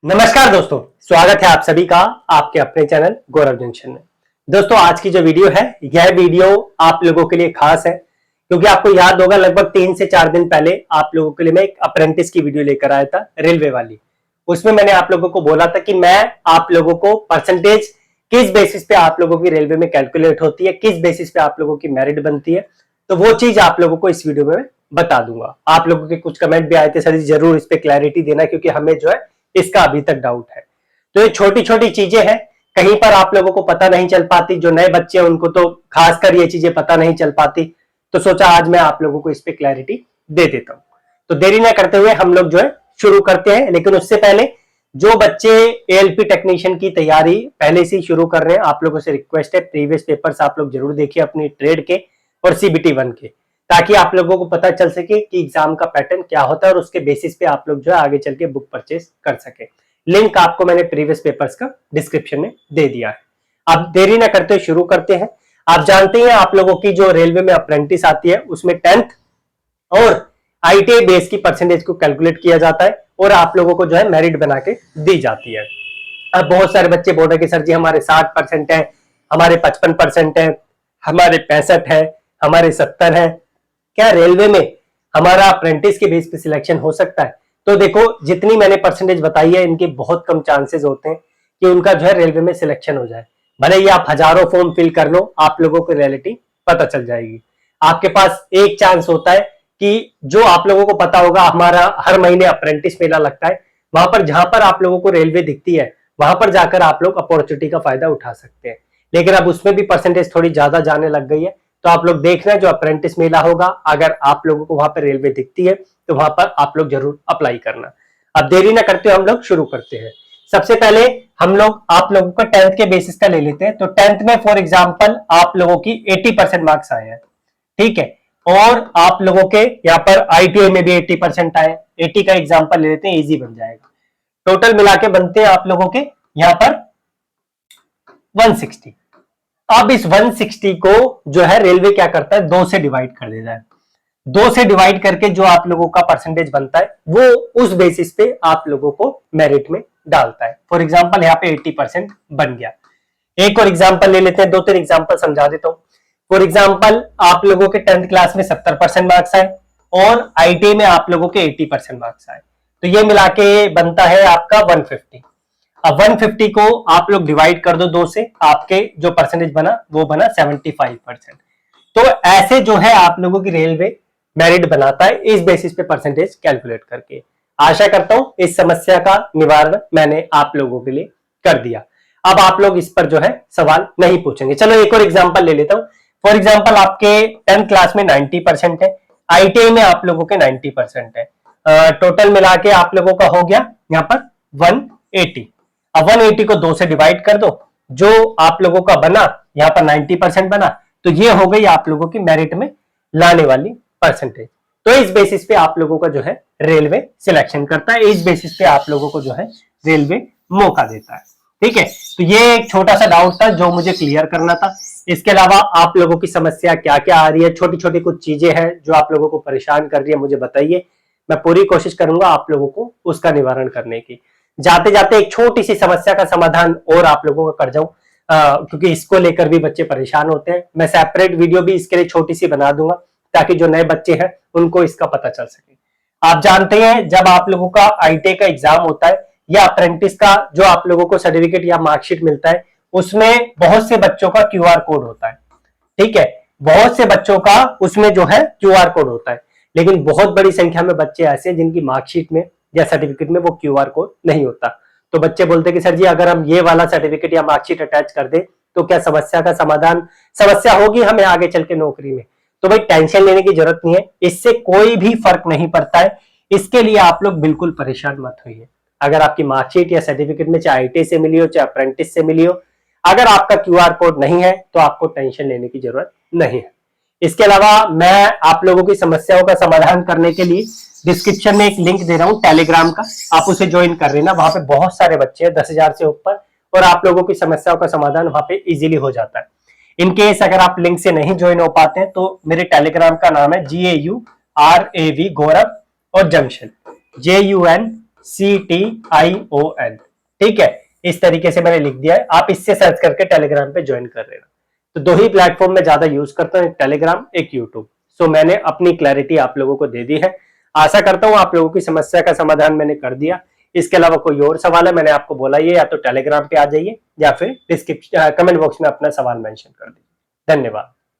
नमस्कार दोस्तों, स्वागत है आप सभी का आपके अपने चैनल गौरव जंक्शन में। दोस्तों, आज की जो वीडियो है यह वीडियो आप लोगों के लिए खास है क्योंकि आपको याद होगा लगभग 3 से 4 दिन पहले आप लोगों के लिए मैं एक अप्रेंटिस की वीडियो लेकर आया था रेलवे वाली। उसमें मैंने आप लोगों को बोला था कि मैं आप लोगों को परसेंटेज किस बेसिस पे आप लोगों की रेलवे में कैलकुलेट होती है, किस बेसिस पे आप लोगों की मेरिट बनती है, तो वो चीज आप लोगों को इस वीडियो में बता दूंगा। आप लोगों के कुछ कमेंट भी आए थे, सर जरूर इस पे क्लैरिटी देना क्योंकि हमें जो है इसका अभी तक डाउट है। तो ये छोटी छोटी चीजें हैं, कहीं पर आप लोगों को पता नहीं चल पाती, जो नए बच्चे हैं उनको तो खासकर ये चीजें पता नहीं चल पाती, तो सोचा आज मैं आप लोगों को इस पे क्लैरिटी दे देता हूं। तो देरी न करते हुए हम लोग जो है शुरू करते हैं, लेकिन उससे पहले जो बच्चे एएलपी टेक्नीशियन की तैयारी पहले से ही शुरू कर रहे हैं, आप लोगों से रिक्वेस्ट है प्रीवियस पेपर्स आप लोग जरूर देखिए अपनी ट्रेड के और सीबीटी 1 के, ताकि आप लोगों को पता चल सके कि एग्जाम का पैटर्न क्या होता है और उसके बेसिस पे आप लोग जो है आगे चल के बुक परचेज कर सके। लिंक आपको मैंने प्रीवियस पेपर्स का डिस्क्रिप्शन में दे दिया है। अब देरी ना करते शुरू करते हैं। आप जानते हैं आप लोगों की जो रेलवे में अप्रेंटिस आती है उसमें 10th और आईटीआई बेस की परसेंटेज को कैलकुलेट किया जाता है और आप लोगों को जो है मेरिट बना के दी जाती है। अब बहुत सारे बच्चे बोल रहे कि सर जी हमारे 60% है, हमारे 55% है, हमारे 65 है, हमारे 70 है, क्या रेलवे में हमारा अप्रेंटिस के बेस पे सिलेक्शन हो सकता है? तो देखो, जितनी मैंने परसेंटेज बताई है इनके बहुत कम चांसेस होते हैं कि उनका जो है रेलवे में सिलेक्शन हो जाए। भले ही आप हजारों फॉर्म फिल कर लो, आप लोगों को रियलिटी पता चल जाएगी। आपके पास एक चांस होता है कि जो आप लोगों को पता होगा, हमारा हर महीने अप्रेंटिस मेला लगता है, वहां पर जहां पर आप लोगों को रेलवे दिखती है वहां पर जाकर आप लोग अपॉर्चुनिटी का फायदा उठा सकते हैं। लेकिन अब उसमें भी परसेंटेज थोड़ी ज्यादा जाने लग गई है, तो आप लोग देखना जो अप्रेंटिस मेला होगा, अगर आप लोगों को वहां पर रेलवे दिखती है तो वहां पर आप लोग जरूर अप्लाई करना। अब देरी ना करते हुए हम लोग शुरू करते हैं। सबसे पहले हम लोग आप लोगों का 10th के बेसिस का ले लेते हैं। तो 10th में फॉर एग्जांपल आप लोगों की 80% मार्क्स आए हैं, ठीक है, और आप लोगों के यहाँ पर आईटीआई में भी 80% आए। 80 का एग्जांपल ले लेते हैं, इजी बन जाएगा। टोटल मिला के बनते हैं आप लोगों के यहाँ पर 160। अब इस 160 को जो है रेलवे क्या करता है, 2 से डिवाइड कर देता है। 2 से डिवाइड करके जो आप लोगों का परसेंटेज बनता है वो उस बेसिस पे आप लोगों को मेरिट में डालता है। फॉर एग्जांपल यहाँ पे 80% बन गया। एक और एग्जांपल ले लेते हैं, 2-3 एग्जांपल समझा देता हूँ। फॉर एग्जांपल आप लोगों के 10th क्लास में 70% मार्क्स आए और आईटी में आप लोगों के 80% मार्क्स आए, तो ये मिला के बनता है आपका 150। अब 150 को आप लोग डिवाइड कर दो 2 से, आपके जो परसेंटेज बना वो बना 75%। तो ऐसे जो है आप लोगों की रेलवे मेरिट बनाता है इस बेसिस पे परसेंटेज कैलकुलेट करके। आशा करता हूं इस समस्या का निवारण मैंने आप लोगों के लिए कर दिया। अब आप लोग इस पर जो है सवाल नहीं पूछेंगे। चलो एक और एग्जांपल ले लेता हूं। फॉर एग्जांपल आपके 10th क्लास में 90% है, आईटीआई में आप लोगों के 90% है, टोटल मिला के आप लोगों का हो गया यहाँ पर 180। अब 180 को 2 से डिवाइड कर दो, जो आप लोगों का बना यहाँ पर 90% बना, तो ये हो गई आप लोगों की मेरिट में लाने वाली परसेंटेज। तो इस बेसिस पे आप लोगों का जो है रेलवे सिलेक्शन करता है, इस बेसिस पे आप लोगों को जो है रेलवे मौका देता है। ठीक है, तो ये एक छोटा सा डाउट था जो मुझे क्लियर करना था। इसके अलावा आप लोगों की समस्या क्या क्या आ रही है, छोटी छोटी कुछ चीजें हैं जो आप लोगों को परेशान कर रही है, मुझे बताइए। मैं पूरी कोशिश करूंगा आप लोगों को उसका निवारण करने की। जाते जाते एक छोटी सी समस्या का समाधान और आप लोगों का कर जाऊं, क्योंकि इसको लेकर भी बच्चे परेशान होते हैं। मैं सेपरेट वीडियो भी इसके लिए छोटी सी बना दूंगा ताकि जो नए बच्चे हैं उनको इसका पता चल सके। आप जानते हैं जब आप लोगों का आईटीआई का एग्जाम होता है या अप्रेंटिस का जो आप लोगों को सर्टिफिकेट या मार्कशीट मिलता है, उसमें बहुत से बच्चों का क्यूआर कोड होता है। ठीक है, बहुत से बच्चों का उसमें जो है क्यूआर कोड होता है, लेकिन बहुत बड़ी संख्या में बच्चे ऐसे हैं जिनकी मार्कशीट में या सर्टिफिकेट में वो क्यूआर कोड नहीं होता। तो बच्चे बोलते हैं कि सर जी अगर हम ये वाला सर्टिफिकेट या मार्कशीट अटैच कर दे तो क्या समस्या का समाधान, समस्या होगी हमें आगे चल के नौकरी में? तो भाई टेंशन लेने की जरूरत नहीं है, इससे कोई भी फर्क नहीं पड़ता है। इसके लिए आप लोग बिल्कुल परेशान मत होइए। अगर आपकी मार्कशीट या सर्टिफिकेट में चाहे आईटी से मिली हो चाहे अप्रेंटिस से मिली हो, अगर आपका क्यूआर कोड नहीं है तो आपको टेंशन लेने की जरूरत नहीं है। इसके अलावा मैं आप लोगों की समस्याओं का समाधान करने के लिए डिस्क्रिप्शन में एक लिंक दे रहा हूं टेलीग्राम का, आप उसे ज्वाइन कर लेना। वहां पे बहुत सारे बच्चे हैं, 10,000 से ऊपर, और आप लोगों की समस्याओं का समाधान वहां पे इजीली हो जाता है। इनकेस अगर आप लिंक से नहीं ज्वाइन हो पाते हैं तो मेरे टेलीग्राम का नाम है GAURAV गौरव और जंक्शन, JUN CTION। ठीक है, इस तरीके से मैंने लिख दिया है, आप इससे सर्च करके टेलीग्राम पे ज्वाइन कर लेना। तो दो ही प्लेटफॉर्म में ज्यादा यूज करता हूँ, एक टेलीग्राम, एक यूट्यूब। सो मैंने अपनी क्लैरिटी आप लोगों को दे दी है। आशा करता हूं आप लोगों की समस्या का समाधान मैंने कर दिया। इसके अलावा कोई और सवाल है, मैंने आपको बोला ये या तो टेलीग्राम पे आ जाइए या फिर डिस्क्रिप्शन कमेंट बॉक्स में अपना सवाल मेंशन कर दीजिए। धन्यवाद।